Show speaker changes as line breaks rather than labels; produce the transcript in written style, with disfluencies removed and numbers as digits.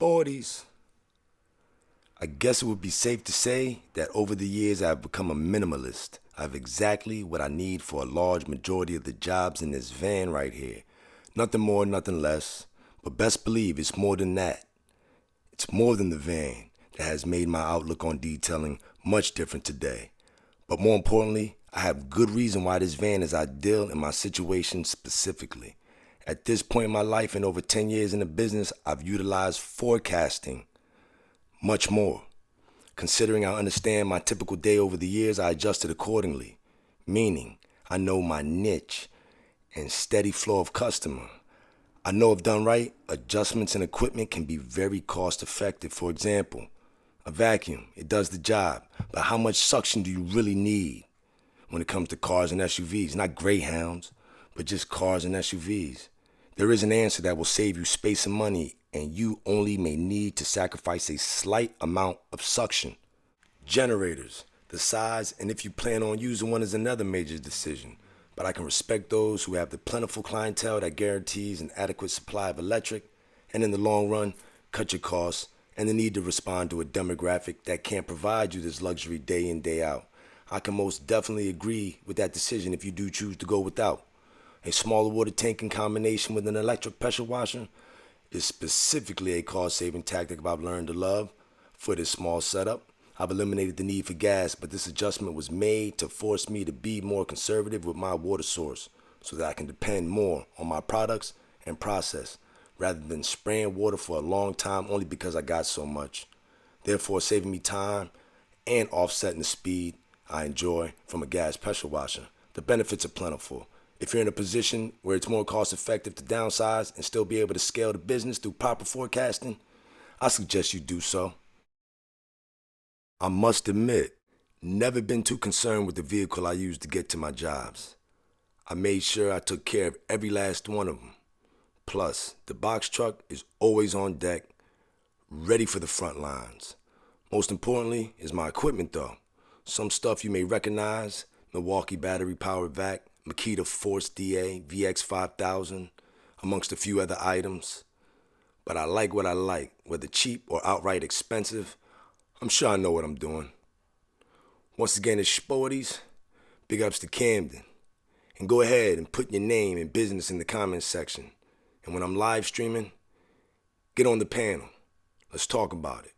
Sporties. I guess it would be safe to say that over the years I have become a minimalist. I have exactly what I need for a large majority of the jobs in this van right here. Nothing more, nothing less. But best believe it's more than that. It's more than the van that has made my outlook on detailing much different today. But more importantly, I have good reason why this van is ideal in my situation specifically. At this point in my life and over 10 years in the business, I've utilized forecasting much more. Considering I understand my typical day over the years, I adjusted accordingly. Meaning, I know my niche and steady flow of customer. I know if done right, adjustments in equipment can be very cost effective. For example, a vacuum, it does the job, but how much suction do you really need when it comes to cars and SUVs? Not Greyhounds, but just cars and SUVs. There is an answer that will save you space and money, and you only may need to sacrifice a slight amount of suction. Generators, the size, and if you plan on using one is another major decision. But I can respect those who have the plentiful clientele that guarantees an adequate supply of electric, and in the long run, cut your costs, and the need to respond to a demographic that can't provide you this luxury day in, day out. I can most definitely agree with that decision if you do choose to go without. A smaller water tank in combination with an electric pressure washer is specifically a cost-saving tactic I've learned to love. For this small setup, I've eliminated the need for gas, but this adjustment was made to force me to be more conservative with my water source so that I can depend more on my products and process rather than spraying water for a long time only because I got so much, therefore saving me time and offsetting the speed I enjoy from a gas pressure washer. The benefits are plentiful. If you're in a position where it's more cost effective to downsize and still be able to scale the business through proper forecasting, I suggest you do so. I must admit, never been too concerned with the vehicle I use to get to my jobs. I made sure I took care of every last one of them. Plus, the box truck is always on deck, ready for the front lines. Most importantly is my equipment though. Some stuff you may recognize: Milwaukee battery powered vac, Makita Force DA, VX5000, amongst a few other items. But I like what I like, whether cheap or outright expensive. I'm sure I know what I'm doing. Once again, it's Sporties. Big ups to Camden. And go ahead and put your name and business in the comments section. And when I'm live streaming, get on the panel. Let's talk about it.